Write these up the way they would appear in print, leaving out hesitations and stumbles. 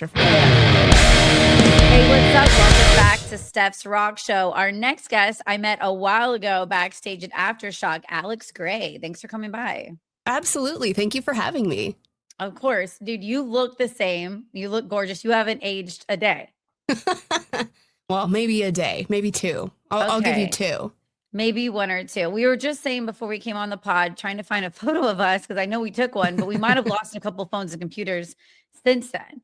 Hey, what's up? Welcome back to Stefs Rock Show. Our next guest I met a while ago backstage at Aftershock, Alex Grey. Thanks for coming by. Absolutely. Thank you for having me. Of course. Dude, you look the same. You look gorgeous. You haven't aged a day. Well, maybe a day, maybe two. I'll give you two. Maybe one or two. We were just saying before we came on the pod, trying to find a photo of us because I know we took one, but we might have lost a couple phones and computers since then.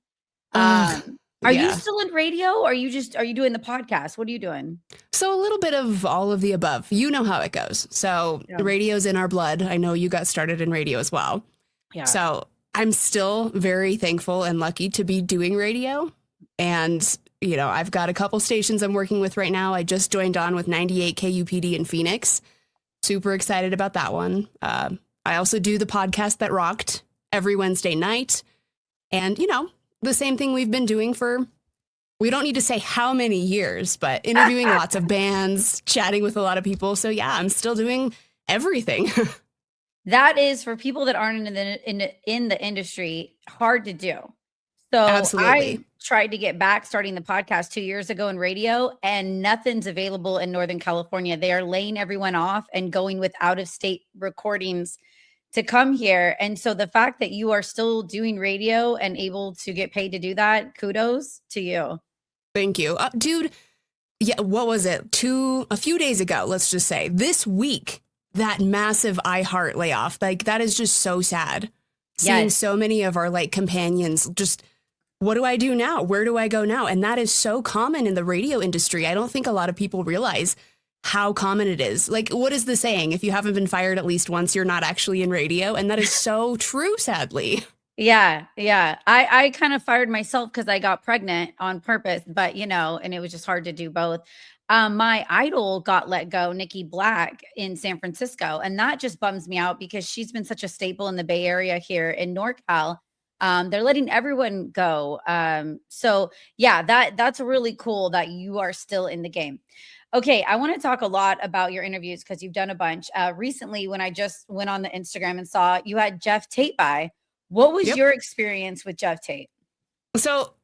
Are you still in radio? Or are you doing the podcast? What are you doing? So a little bit of all of the above. You know how it goes. So radio's in our blood. I know you got started in radio as well. Yeah. So I'm still very thankful and lucky to be doing radio. And, you know, I've got a couple stations I'm working with right now. I just joined on with 98 KUPD in Phoenix. Super excited about that one. I also do the podcast that rocked every Wednesday night. And, you know, the same thing we've been doing for, we don't need to say how many years, but interviewing lots of bands, chatting with a lot of people. So yeah, I'm still doing everything. That is, for people that aren't in the industry, hard to do. So absolutely. I tried to get back starting the podcast 2 years ago in radio, and nothing's available in Northern California. They are laying everyone off and going with out of state recordings to come here. And so the fact that you are still doing radio and able to get paid to do that, kudos to you. Thank you. Dude, yeah, what was it? A few days ago, let's just say, this week, that massive iHeart layoff, like that is just so sad. Seeing so many of our like companions just, what do I do now? Where do I go now? And that is so common in the radio industry. I don't think a lot of people realize how common it is. Like, what is the saying? If you haven't been fired at least once, you're not actually in radio. And that is so true, sadly. Yeah. I kind of fired myself because I got pregnant on purpose, but you know, and it was just hard to do both. My idol got let go, Nikki Black, in San Francisco. And that just bums me out because she's been such a staple in the Bay Area here in NorCal. They're letting everyone go. So yeah, that's really cool that you are still in the game. Okay, I want to talk a lot about your interviews because you've done a bunch. Recently, when I just went on the Instagram and saw you had Jeff Tate by, what was your experience with Jeff Tate? So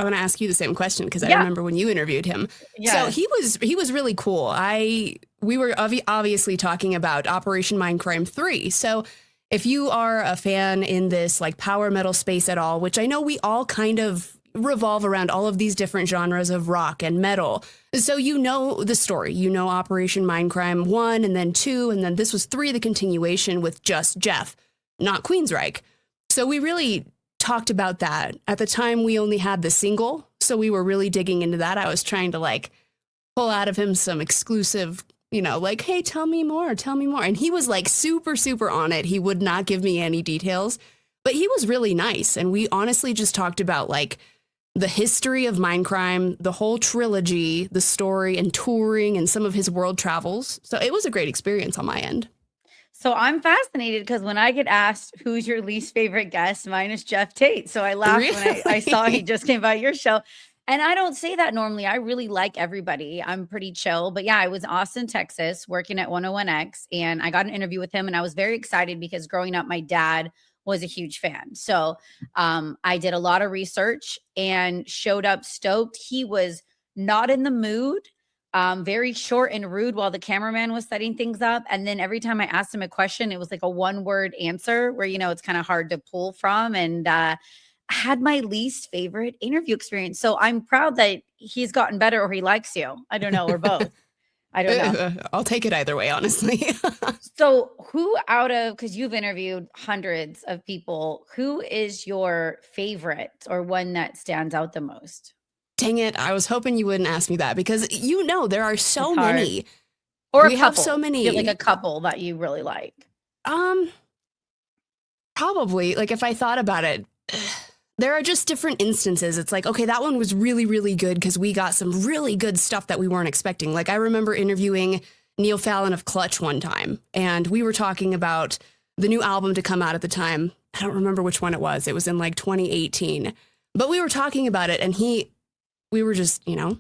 I want to ask you the same question because I remember when you interviewed him. So he was really cool. We were obviously talking about Operation Mindcrime 3. So if you are a fan in this like power metal space at all, which I know we all kind of revolve around all of these different genres of rock and metal. So you know the story, you know Operation Mindcrime 1 and then 2, and then this was 3, the continuation with just Jeff, not Queensryche. So we really talked about that. At the time, we only had the single, so we were really digging into that. I was trying to like pull out of him some exclusive, you know, like, hey, tell me more. And he was like super, super on it. He would not give me any details, but he was really nice. And we honestly just talked about like the history of Mindcrime, the whole trilogy, the story and touring and some of his world travels. So it was a great experience on my end. So I'm fascinated because when I get asked who's your least favorite guest, mine is Jeff Tate. So I laughed when I saw he just came by your show. And I don't say that normally. I really like everybody. I'm pretty chill. But yeah, I was in Austin, Texas, working at 101X, and I got an interview with him. And I was very excited because growing up, my dad was a huge fan. So I did a lot of research and showed up stoked. He was not in the mood, very short and rude while the cameraman was setting things up. And then every time I asked him a question, it was like a one-word answer where, you know, it's kind of hard to pull from. And I had my least favorite interview experience. So I'm proud that he's gotten better or he likes you. I don't know, or both. I don't know. I'll take it either way, honestly. So who because you've interviewed hundreds of people, who is your favorite or one that stands out the most? Dang it. I was hoping you wouldn't ask me that because, you know, there are so many. Or we have so many. Like a couple that you really like. Probably. Like if I thought about it, there are just different instances. It's like, okay, that one was really, really good because we got some really good stuff that we weren't expecting. Like I remember interviewing Neil Fallon of Clutch one time, and we were talking about the new album to come out at the time. I don't remember which one it was. It was in like 2018. But we were talking about it, and we were just, you know,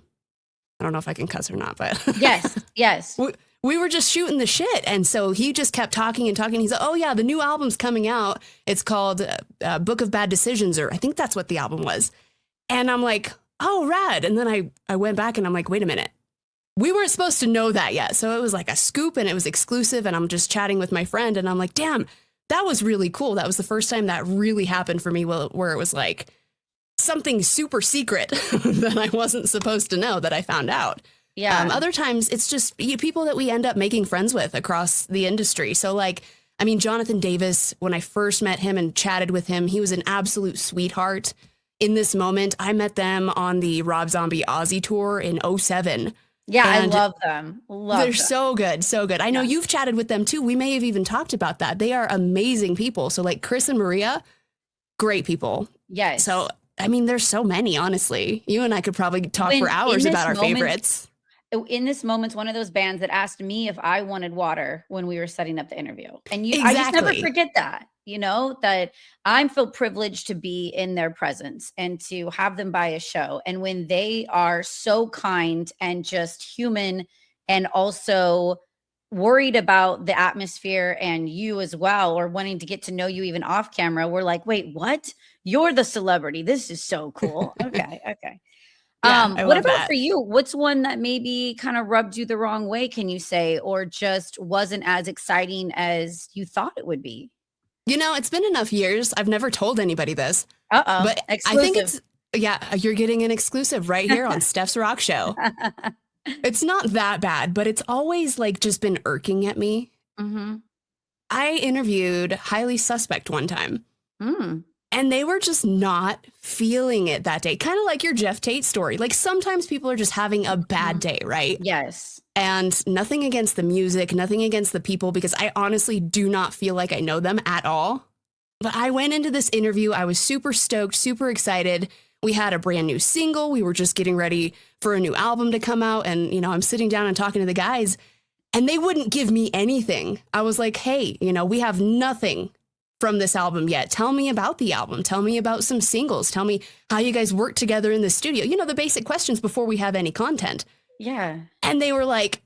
I don't know if I can cuss or not, but yes. we were just shooting the shit. And so he just kept talking and talking. He's like, oh yeah, the new album's coming out. It's called Book of Bad Decisions, or I think that's what the album was. And I'm like, oh, rad. And then I went back and I'm like, wait a minute. We weren't supposed to know that yet. So it was like a scoop and it was exclusive. And I'm just chatting with my friend and I'm like, damn, that was really cool. That was the first time that really happened for me, where it was like something super secret that I wasn't supposed to know that I found out. Yeah. Other times it's just people that we end up making friends with across the industry. So like, I mean, Jonathan Davis, when I first met him and chatted with him, he was an absolute sweetheart. In this moment, I met them on the Rob Zombie Aussie tour in 2007. Yeah, I love them. They're so good. So good. I know you've chatted with them too. We may have even talked about that. They are amazing people. So like Chris and Maria, great people. Yes. So, I mean, there's so many, honestly. You and I could probably talk for hours about our favorites. In this moment, one of those bands that asked me if I wanted water when we were setting up the interview. And I just never forget that, that I feel privileged to be in their presence and to have them buy a show. And when they are so kind and just human and also worried about the atmosphere and you as well, or wanting to get to know you even off camera, we're like, wait, what? You're the celebrity. This is so cool. Okay. Okay. Yeah, what about for you? What's one that maybe kind of rubbed you the wrong way, can you say, or just wasn't as exciting as you thought it would be? It's been enough years. I've never told anybody this. But exclusive. I think you're getting an exclusive right here on Stef's Rock Show. It's not that bad, but it's always like just been irking at me. Mm-hmm. I interviewed Highly Suspect one time. And they were just not feeling it that day. Kind of like your Jeff Tate story. Like sometimes people are just having a bad day, right? Yes. And nothing against the music, nothing against the people, because I honestly do not feel like I know them at all. But I went into this interview. I was super stoked, super excited. We had a brand new single. We were just getting ready for a new album to come out. And, I'm sitting down and talking to the guys and they wouldn't give me anything. I was like, hey, we have nothing from this album yet. Tell me about the album. Tell me about some singles. Tell me how you guys work together in the studio. The basic questions before we have any content. Yeah. And they were like,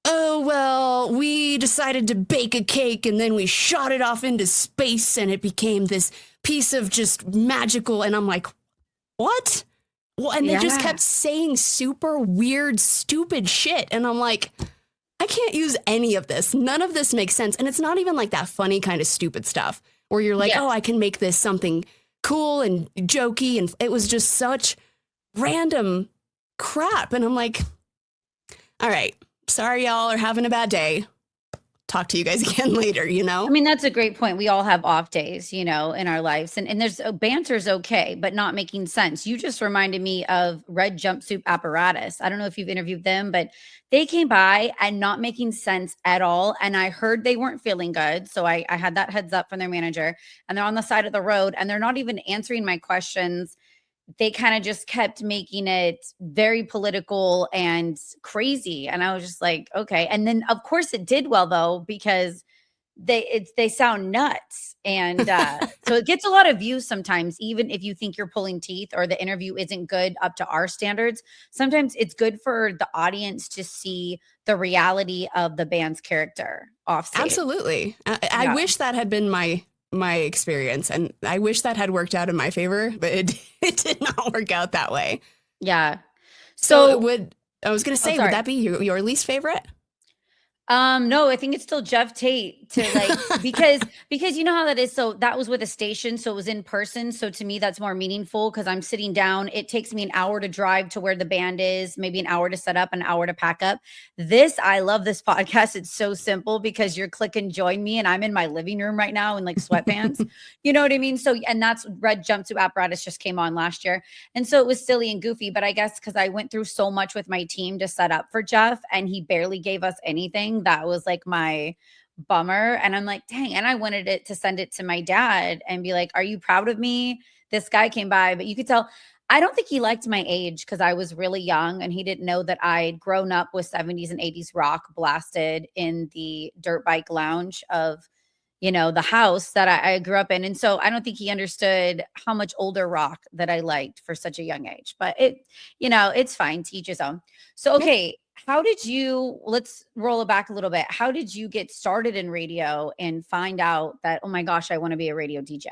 oh, well, we decided to bake a cake and then we shot it off into space and it became this piece of just magical. And I'm like, what? Well, and they just kept saying super weird, stupid shit. And I'm like, I can't use any of this. None of this makes sense. And it's not even like that funny kind of stupid stuff where you're like, oh, I can make this something cool and jokey. And it was just such random crap. And I'm like, all right, sorry, y'all are having a bad day. Talk to you guys again later, I mean, that's a great point. We all have off days, in our lives. And there's banter's okay, but not making sense. You just reminded me of Red Jumpsuit Apparatus. I don't know if you've interviewed them, but they came by and not making sense at all. And I heard they weren't feeling good. So I had that heads up from their manager, and they're on the side of the road and they're not even answering my questions. They kind of just kept making it very political and crazy. And I was just like, okay. And then of course it did well though, because they sound nuts. And so it gets a lot of views sometimes, even if you think you're pulling teeth or the interview isn't good up to our standards. Sometimes it's good for the audience to see the reality of the band's character off stage. Absolutely. I wish that had been my experience, and I wish that had worked out in my favor, but it did not work out that way. Yeah. So would that be your least favorite? No, I think it's still Jeff Tate to like, because you know how that is. So that was with a station. So it was in person. So to me, that's more meaningful because I'm sitting down. It takes me an hour to drive to where the band is, maybe an hour to set up, an hour to pack up. I love this podcast. It's so simple because you're clicking join me and I'm in my living room right now in like sweatpants. You know what I mean? So, and that's Red Jumpsuit Apparatus just came on last year. And so it was silly and goofy, but I guess because I went through so much with my team to set up for Jeff and he barely gave us anything. That was like my bummer. And I'm like, dang. And I wanted to send it to my dad and be like, are you proud of me? This guy came by, but you could tell, I don't think he liked my age because I was really young and he didn't know that I'd grown up with 70s and 80s rock blasted in the dirt bike lounge of, the house that I grew up in. And so I don't think he understood how much older rock that I liked for such a young age, but it's fine. To each his own. So, okay. how did you, let's roll it back a little bit. How did you get started in radio and find out that, oh my gosh, I want to be a radio DJ?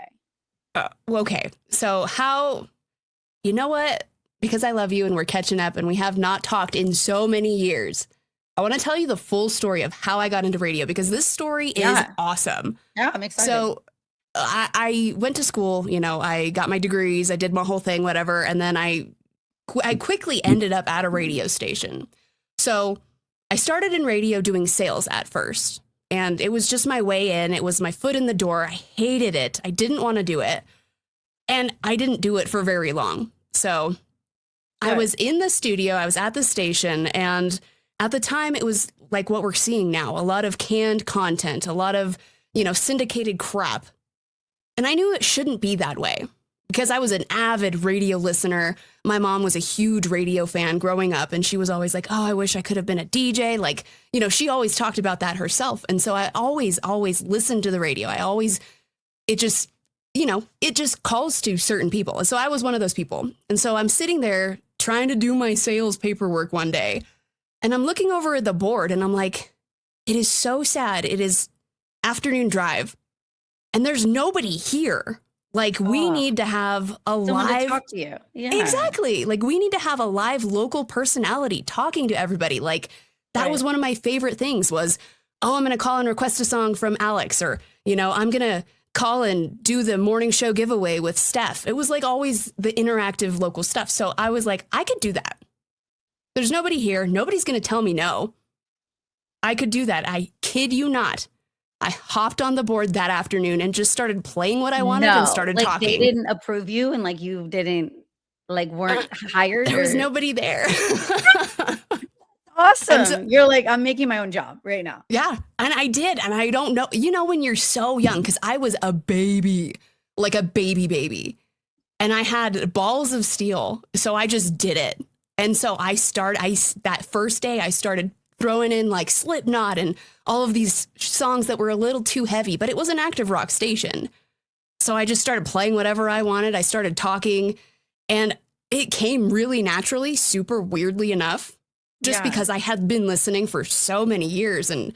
Okay. So you know what? Because I love you and we're catching up and we have not talked in so many years. I want to tell you the full story of how I got into radio because this story is awesome. Yeah, I'm excited. So I went to school, I got my degrees, I did my whole thing, whatever. And then I quickly ended up at a radio station. So I started in radio doing sales at first. And it was just my way in. It was my foot in the door. I hated it. I didn't want to do it. And I didn't do it for very long. So I was in the studio. I was at the station. And at the time, it was like what we're seeing now. A lot of canned content, a lot of, syndicated crap. And I knew it shouldn't be that way because I was an avid radio listener. My mom was a huge radio fan growing up, and she was always like, oh, I wish I could have been a DJ. Like, she always talked about that herself. And so I always listened to the radio. It just calls to certain people. And so I was one of those people. And so I'm sitting there trying to do my sales paperwork one day, and I'm looking over at the board, and I'm like, it is so sad. It is afternoon drive, and there's nobody here. Like, we need to have someone to talk to you. Yeah. Exactly. Like, we need to have a live local personality talking to everybody. Like, that was one of my favorite things was, oh, I'm going to call and request a song from Alex, or, I'm going to call and do the morning show giveaway with Steph. It was like always the interactive local stuff. So I was like, I could do that. There's nobody here. Nobody's going to tell me no. I could do that. I kid you not. I hopped on the board that afternoon and just started playing what I wanted and started talking. They didn't approve you and you didn't weren't hired? There was nobody there. Awesome. So, you're like, I'm making my own job right now. Yeah. And I did. And I don't know, when you're so young, because I was a baby, like a baby. And I had balls of steel. So I just did it. And so that first day I started throwing in like Slipknot and all of these songs that were a little too heavy, but it was an active rock station. So I just started playing whatever I wanted. I started talking, and it came really naturally, super weirdly enough, just because I had been listening for so many years. And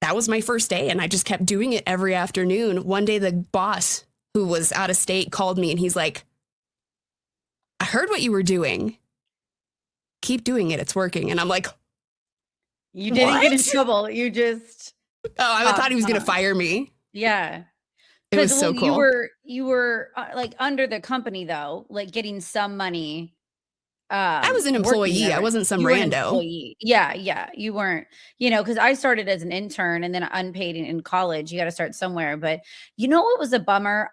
that was my first day. And I just kept doing it every afternoon. One day, the boss who was out of state called me and he's like, I heard what you were doing. Keep doing it. It's working. And I'm like, you didn't get in trouble. You just. Oh, I thought he was going to fire me. Yeah. It was so cool. You were under the company though, like getting some money. I was an employee. I wasn't some rando. Yeah. You weren't, because I started as an intern and then unpaid in college. You got to start somewhere. But what was a bummer?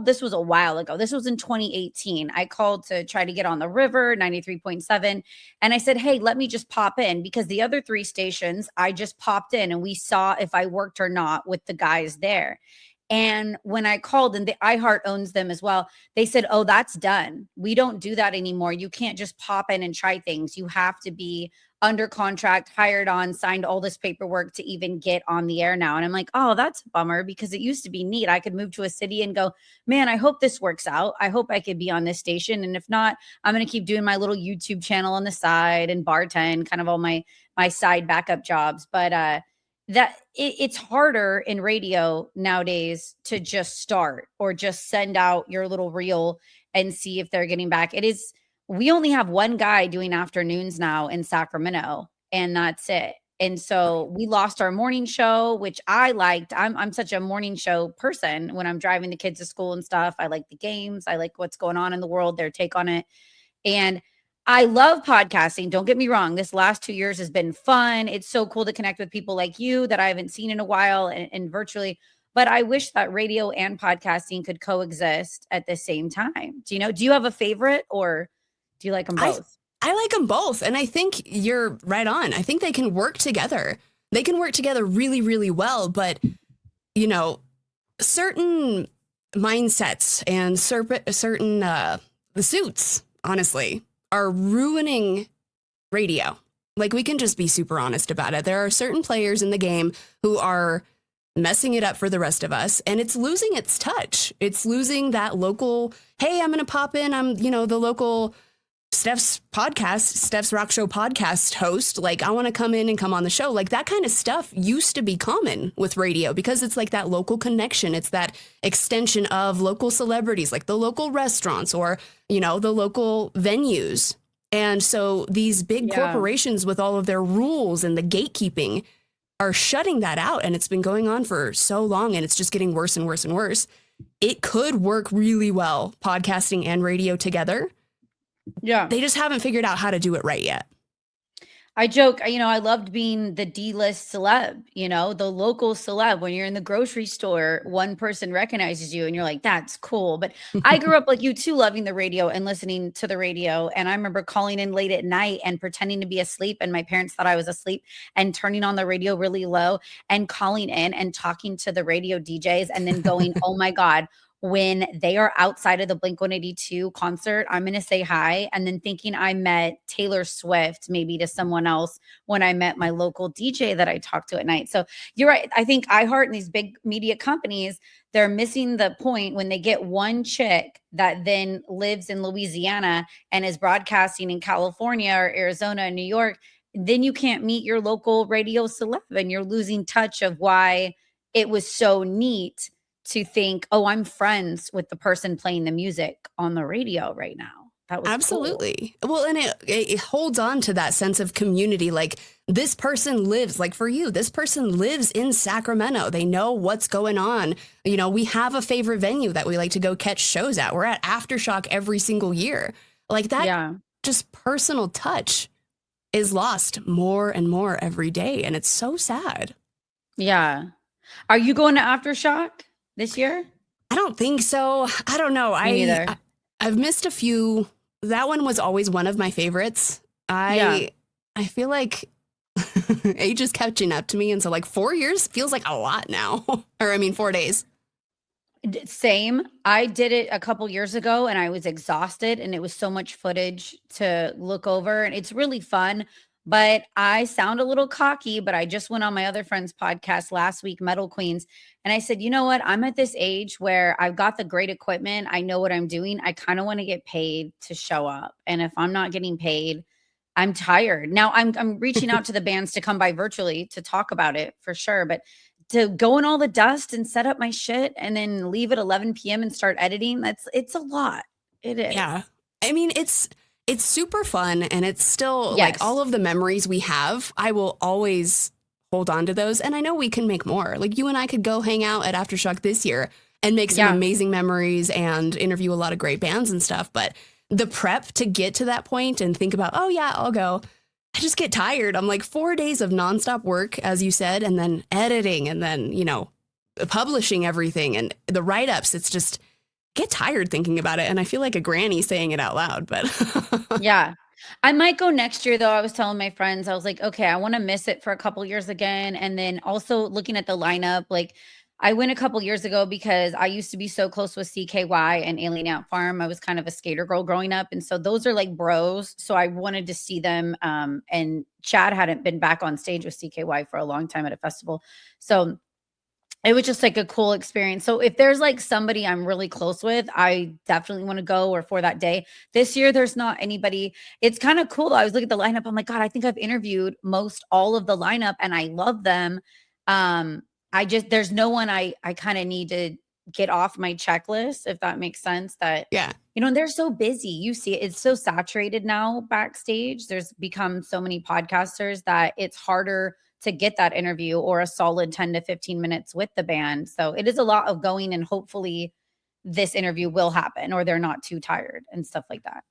This was a while ago. This was in 2018. I called to try to get on the river 93.7. And I said, hey, let me just pop in, because the other 3 stations, I just popped in and we saw if I worked or not with the guys there. And when I called, and the iHeart owns them as well, they said, oh, that's done. We don't do that anymore. You can't just pop in and try things. You have to be under contract, hired on, signed all this paperwork to even get on the air now. And I'm like, oh, that's a bummer, because it used to be neat. I could move to a city and go, man, I hope this works out. I hope I could be on this station. And if not, I'm going to keep doing my little YouTube channel on the side and bartend, kind of all my side backup jobs. But it's harder in radio nowadays to just start or just send out your little reel and see if they're getting back. We only have one guy doing afternoons now in Sacramento, and that's it. And so we lost our morning show, which I liked. I'm such a morning show person when I'm driving the kids to school and stuff. I like the games. I like what's going on in the world, their take on it. And I love podcasting. Don't get me wrong. This last 2 years has been fun. It's so cool to connect with people like you that I haven't seen in a while and virtually. But I wish that radio and podcasting could coexist at the same time. Do you have a favorite, or do you like them both? I like them both. And I think you're right on. I think they can work together. They can work together really, really well. But, certain mindsets and certain the suits, honestly, are ruining radio. Like, we can just be super honest about it. There are certain players in the game who are messing it up for the rest of us, and it's losing its touch. It's losing that local, hey, I'm going to pop in. I'm, the local Stef's podcast, Stef's Rock Show podcast host, like, I want to come in and come on the show. Like, that kind of stuff used to be common with radio because it's like that local connection. It's that extension of local celebrities, like the local restaurants or, you know, the local venues. And so these big corporations with all of their rules and the gatekeeping are shutting that out. And it's been going on for so long and it's just getting worse and worse and worse. It could work really well, podcasting and radio together. Yeah. They just haven't figured out how to do it right yet. I joke, you know, I loved being the D-list celeb, you know, the local celeb. When you're in the grocery store, one person recognizes you and you're like, that's cool. But I grew up like you too, loving the radio and listening to the radio. And I remember calling in late at night and pretending to be asleep. And my parents thought I was asleep and turning on the radio really low and calling in and talking to the radio DJs and then going, oh my God, when they are outside of the Blink-182 concert, I'm going to say hi. And then thinking I met Taylor Swift, maybe to someone else when I met my local DJ that I talked to at night. So you're right. I think iHeart and these big media companies, they're missing the point when they get one chick that then lives in Louisiana and is broadcasting in California or Arizona and New York. Then you can't meet your local radio celeb and you're losing touch of why it was so neat to think, oh, I'm friends with the person playing the music on the radio right now. That was absolutely cool. Well, and it holds on to that sense of community. Like, this person lives, like for you, this person lives in Sacramento. They know what's going on. You know, we have a favorite venue that we like to go catch shows at. We're at Aftershock every single year. Like that, just personal touch is lost more and more every day. And it's so sad. Yeah. Are you going to Aftershock this year? I don't think so. I don't know. Me neither. I've missed a few. That one was always one of my favorites. I feel like age is catching up to me. And so like 4 years feels like a lot now. Or I mean, 4 days. Same. I did it a couple years ago and I was exhausted and it was so much footage to look over and it's really fun. But I sound a little cocky, but I just went on my other friend's podcast last week, Metal Queens. And I said, you know what? I'm at this age where I've got the great equipment. I know what I'm doing. I kind of want to get paid to show up. And if I'm not getting paid, I'm tired. Now I'm reaching out to the bands to come by virtually to talk about it for sure. But to go in all the dust and set up my shit and then leave at 11 p.m. and start editing, it's a lot. It is. Yeah. I mean, it's super fun and it's still like all of the memories we have. I will always hold on to those. And I know we can make more. Like you and I could go hang out at Aftershock this year and make some amazing memories and interview a lot of great bands and stuff. But the prep to get to that point and think about, oh yeah, I'll go. I just get tired. I'm like 4 days of nonstop work, as you said, and then editing and then, you know, publishing everything and the write-ups. It's just get tired thinking about it. And I feel like a granny saying it out loud, but yeah, I might go next year though. I was telling my friends, I was like, okay, I want to miss it for a couple years again. And then also looking at the lineup, like I went a couple years ago because I used to be so close with CKY and Alien Ant Farm. I was kind of a skater girl growing up. And so those are like bros. So I wanted to see them. And Chad hadn't been back on stage with CKY for a long time at a festival. So it was just like a cool experience. So if there's like somebody I'm really close with, I definitely want to go or for that day. This year, there's not anybody. It's kind of cool though. I was looking at the lineup. I'm like, God, I think I've interviewed most all of the lineup and I love them. There's no one I kind of need to get off my checklist, if that makes sense. That, you know, and they're so busy. You see it, it's so saturated now backstage. There's become so many podcasters that it's harder to get that interview or a solid 10 to 15 minutes with the band. So it is a lot of going and hopefully this interview will happen or they're not too tired and stuff like that.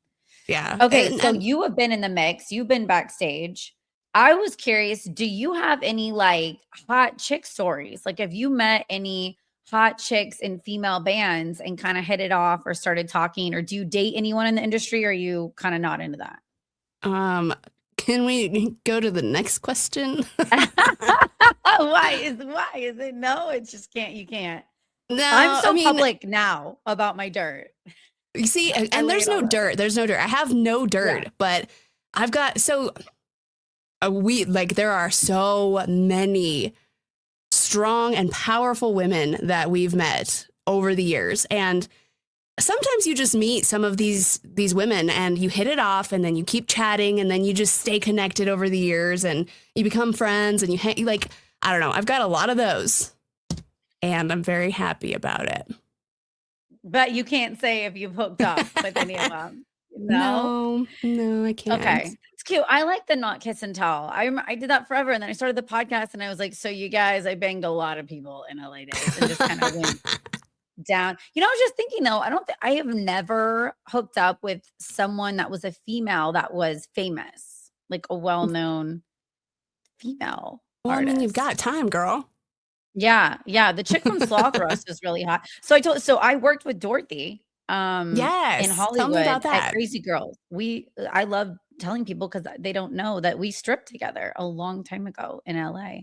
Yeah. Okay. So you have been in the mix. You've been backstage. I was curious, do you have any like hot chick stories? Like have you met any hot chicks in female bands and kind of hit it off or started talking, or do you date anyone in the industry or are you kind of not into that? Can we go to the next question? Why is it no? It's just you can't. No, I'm so public now about my dirt. You see, and there's no dirt. There's no dirt. I have no dirt, but I've got there are so many strong and powerful women that we've met over the years. And sometimes you just meet some of these women and you hit it off and then you keep chatting and then you just stay connected over the years and you become friends and like, I don't know. I've got a lot of those and I'm very happy about it. But you can't say if you've hooked up with any of them. No, I can't. Okay. It's cute. I like the not kiss and tell. I did that forever. And then I started the podcast and I was like, so you guys, I banged a lot of people in LA days and just kind of went down. I was just thinking though, I have never hooked up with someone that was a female that was famous, like a well-known female artist. I mean, you've got time, girl. Yeah. The chick from Sloth Roast is really hot. So I worked with Dorothy yes, in Hollywood tell me about that. at Crazy Girls. I love telling people because they don't know that we stripped together a long time ago in LA.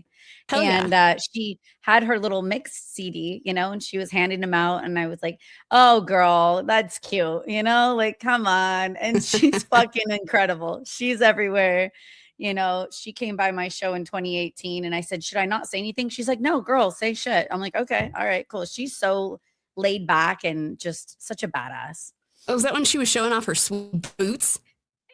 Hell and yeah. She had her little mixed CD, and she was handing them out and I was like, oh girl, that's cute, like come on. And she's fucking incredible. She's everywhere. She came by my show in 2018 and I said, should I not say anything? She's like, no, girl, say shit. I'm like, okay, all right, cool. She's so laid back and just such a badass. Oh, was that when she was showing off her sweet boots?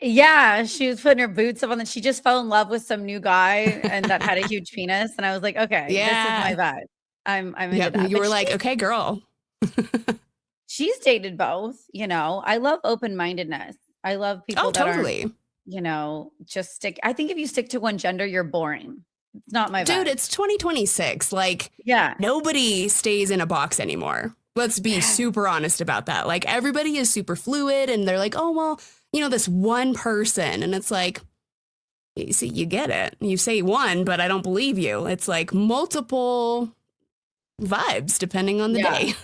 Yeah, she was putting her boots up and then she just fell in love with some new guy and that had a huge penis. And I was like, okay, this is my vibe. I'm into that. You were like, okay, girl. She's dated both, I love open-mindedness. I love people that totally. Just stick. I think if you stick to one gender, you're boring. It's not my vibe. Dude, it's 2026. Like, yeah, nobody stays in a box anymore. Let's be super honest about that. Like, everybody is super fluid and they're like, oh, well, this one person. And it's like, you see, you get it. You say one, but I don't believe you. It's like multiple vibes depending on the day.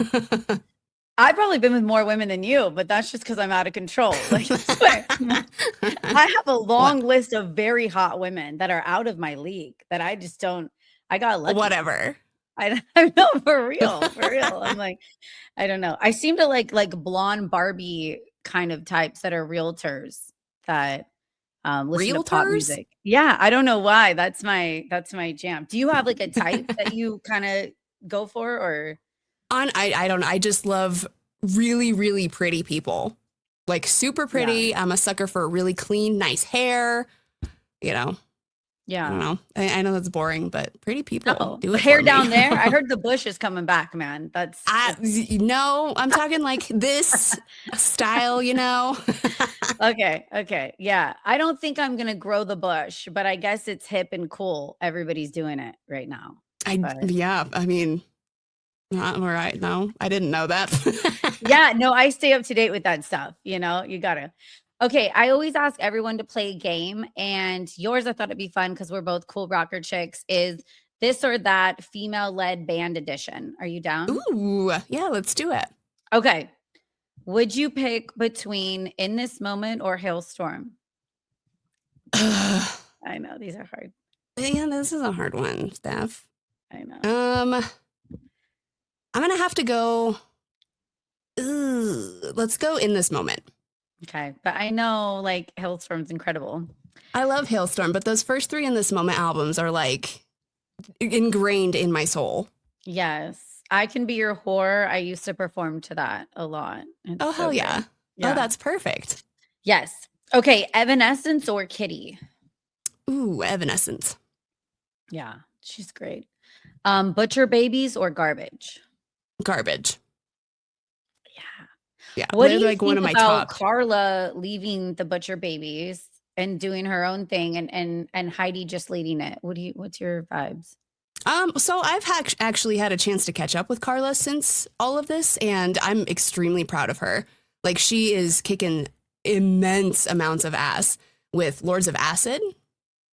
I've probably been with more women than you, but that's just because I'm out of control. Like, I have a long list of very hot women that are out of my league that I just don't. I got lucky. Whatever. I know, for real. I'm like, I don't know. I seem to like blonde Barbie kind of types that are realtors that listen to pop music. Yeah, I don't know why. That's my jam. Do you have like a type that you kind of go for or? I don't know. I just love really, really pretty people. Like super pretty. Yeah. I'm a sucker for really clean, nice hair. Yeah. I don't know. I know that's boring, but pretty people do it. Hair down there. I heard the bush is coming back, man. No, I'm talking like this style, Okay. Yeah. I don't think I'm going to grow the bush, but I guess it's hip and cool. Everybody's doing it right now. I mean, not right. No, I didn't know that. Yeah, no, I stay up to date with that stuff. You gotta. Okay, I always ask everyone to play a game, and yours I thought it'd be fun because we're both cool rocker chicks. Is this or that female-led band edition? Are you down? Ooh, yeah, let's do it. Okay. Would you pick between In This Moment or Hailstorm? I know these are hard. Yeah, this is a hard one, Steph. I know. I'm going to have to go. Let's go In This Moment. Okay. But I know like Hailstorm's incredible. I love Hailstorm, but those first 3 In This Moment albums are like ingrained in my soul. Yes. I Can Be Your Whore. I used to perform to that a lot. It's hell yeah. Oh, that's perfect. Yes. Okay. Evanescence or Kitty? Ooh, Evanescence. Yeah. She's great. Butcher Babies or Garbage? Garbage. Yeah. What do you like think one of my about top? Carla leaving the Butcher Babies and doing her own thing and Heidi just leading it? What's your vibes? So I've actually had a chance to catch up with Carla since all of this, and I'm extremely proud of her. Like, she is kicking immense amounts of ass with Lords of Acid.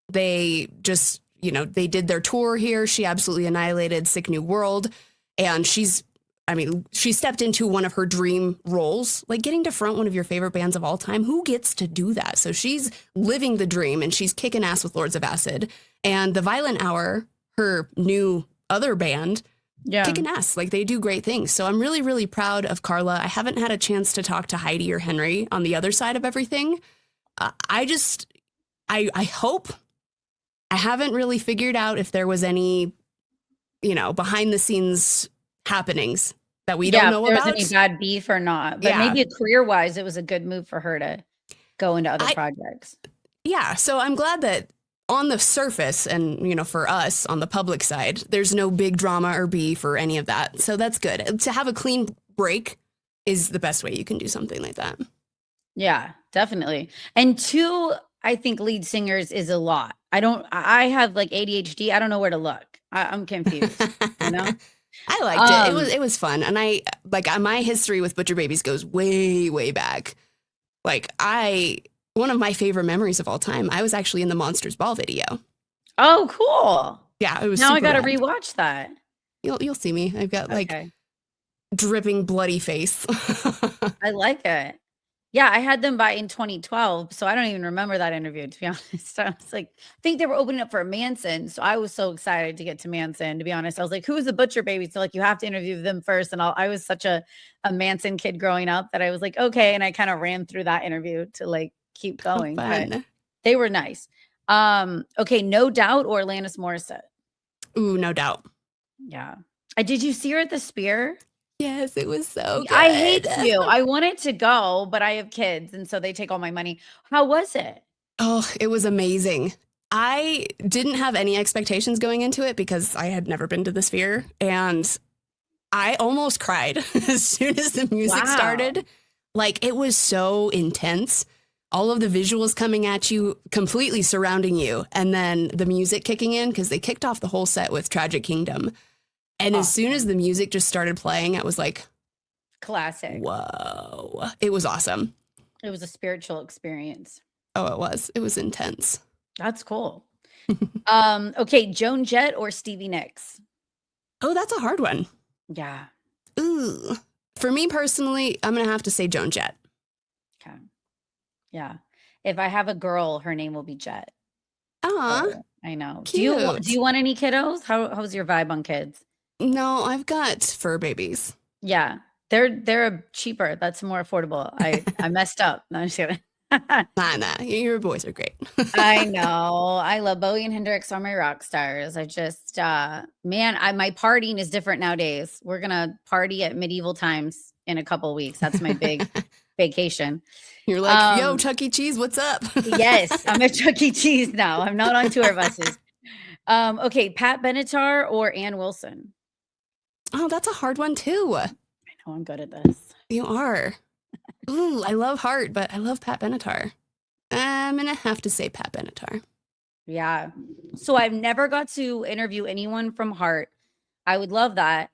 They just, they did their tour here. She absolutely annihilated Sick New World, and she stepped into one of her dream roles, like getting to front one of your favorite bands of all time. Who gets to do that? So she's living the dream and she's kicking ass with Lords of Acid. And the Violent Hour, her new other band, kicking ass. Like, they do great things. So I'm really, really proud of Carla. I haven't had a chance to talk to Heidi or Henry on the other side of everything. I hope. I haven't really figured out if there was any, behind the scenes happenings that we don't know if about. there's any bad beef or not. But maybe career-wise, it was a good move for her to go into other projects. Yeah, so I'm glad that on the surface and, you know, for us on the public side, there's no big drama or beef or any of that. So that's good. To have a clean break is the best way you can do something like that. Yeah, definitely. And 2, I think lead singers is a lot. I have like ADHD. I don't know where to look. I'm confused, you know? I liked it. It was fun. And I like my history with Butcher Babies goes way, way back. Like one of my favorite memories of all time, I was actually in the Monsters Ball video. Oh, cool. Yeah, it was now I gotta rad. Rewatch that. You'll see me. I've got like dripping bloody face. I like it. Yeah, I had them by in 2012, so I don't even remember that interview, to be honest. I was like, I think they were opening up for Manson, so I was so excited to get to Manson, to be honest. I was like, who is the Butcher Baby? So like, you have to interview them first. And I was such a Manson kid growing up that I was like, okay. And I kind of ran through that interview to like keep going. But they were nice. Okay, No Doubt or Alanis Morissette? Ooh, No Doubt. Yeah. Did you see her at the Spear? Yes, it was so good. I hate you. I wanted to go, but I have kids, and so they take all my money. How was it? Oh, it was amazing. I didn't have any expectations going into it because I had never been to the Sphere, and I almost cried as soon as the music started. Like, it was so intense. All of the visuals coming at you, completely surrounding you, and then the music kicking in, because they kicked off the whole set with Tragic Kingdom. And as soon as the music just started playing, I was like, classic. Whoa. It was awesome. It was a spiritual experience. Oh, it was. It was intense. That's cool. Okay, Joan Jett or Stevie Nicks? Oh, that's a hard one. Yeah. Ooh. For me personally, I'm going to have to say Joan Jett. Okay. Yeah. If I have a girl, her name will be Jet. I know. Cute. Do you want any kiddos? How's your vibe on kids? No, I've got fur babies. Yeah. They're cheaper. That's more affordable. I messed up. No, I'm just kidding. Nah. Your boys are great. I know. I love Bowie and Hendrix are my rock stars. I just, my partying is different nowadays. We're going to party at medieval times in a couple of weeks. That's my big vacation. You're like, yo, Chuck E. Cheese, what's up? Yes, I'm at Chuck E. Cheese now. I'm not on tour buses. Okay, Pat Benatar or Ann Wilson? Oh, that's a hard one too. I know I'm good at this. You are. Ooh, I love Heart, but I love Pat Benatar. I'm going to have to say Pat Benatar. Yeah. So I've never got to interview anyone from Heart. I would love that.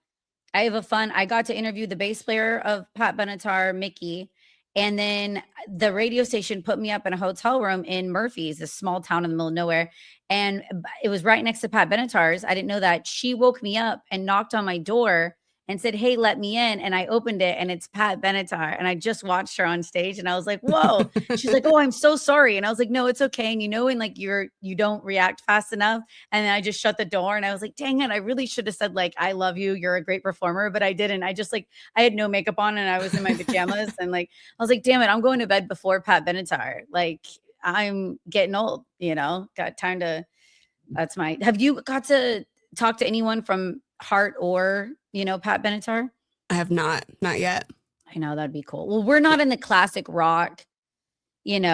I got to interview the bass player of Pat Benatar, Mickey. And then the radio station put me up in a hotel room in Murphy's, a small town in the middle of nowhere. And it was right next to Pat Benatar's. I didn't know that. She woke me up and knocked on my door and said, hey, let me in. And I opened it and it's Pat Benatar. And I just watched her on stage and I was like, whoa. She's like, oh, I'm so sorry. And I was like, no, it's okay. And and like you don't react fast enough. And then I just shut the door and I was like, dang it. I really should have said like, I love you. You're a great performer. But I didn't. I just I had no makeup on and I was in my pajamas. And I was like, damn it, I'm going to bed before Pat Benatar. Like I'm getting old, got time to, have you got to talk to anyone from Heart or, Pat Benatar? I have not yet. I know that'd be cool. Well, we're not in the classic rock, kind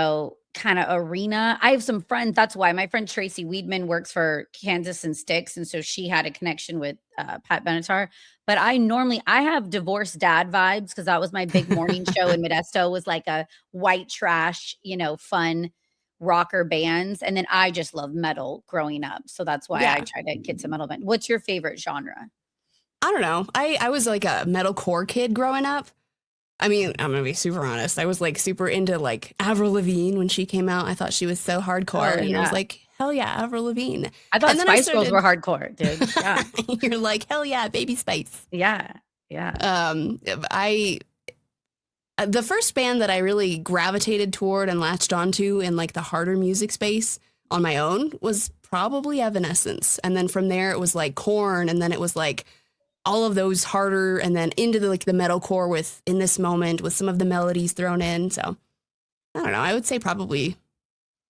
of arena. I have some friends. That's why my friend Tracy Weedman works for Kansas and Styx. And so she had a connection with Pat Benatar. But I have divorced dad vibes because that was my big morning show in Modesto was like a white trash, fun rocker bands. And then I just love metal growing up. So that's why I try to get to metal band. What's your favorite genre? I don't know. I was like a metalcore kid growing up. I mean, I'm going to be super honest. I was like super into like Avril Lavigne when she came out. I thought she was so hardcore. And I was like, hell yeah, Avril Lavigne. I thought Spice Girls were hardcore, dude. Yeah. You're like, hell yeah, Baby Spice. Yeah. Yeah. The first band that I really gravitated toward and latched onto in like the harder music space on my own was probably Evanescence. And then from there it was like Korn, and then it was like all of those harder, and then into the metalcore with In This Moment with some of the melodies thrown in. So I don't know. I would say probably,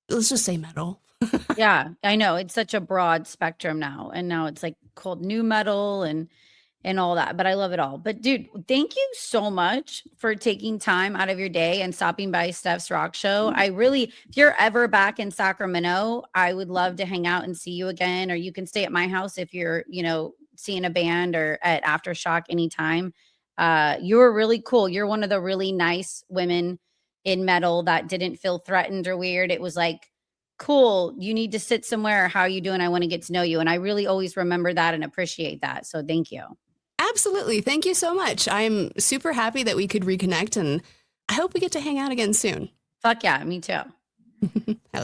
let's just say metal. Yeah, I know. It's such a broad spectrum now. And now it's like called new metal and and all that, but I love it all. But dude, thank you so much for taking time out of your day and stopping by Stef's Rock Show. I really, if you're ever back in Sacramento, I would love to hang out and see you again, or you can stay at my house if you're, seeing a band or at Aftershock anytime. You're really cool. You're one of the really nice women in metal that didn't feel threatened or weird. It was like, cool, you need to sit somewhere. How are you doing? I want to get to know you. And I really always remember that and appreciate that. So thank you. Absolutely. Thank you so much. I'm super happy that we could reconnect, and I hope we get to hang out again soon. Fuck yeah, me too. Hell yeah.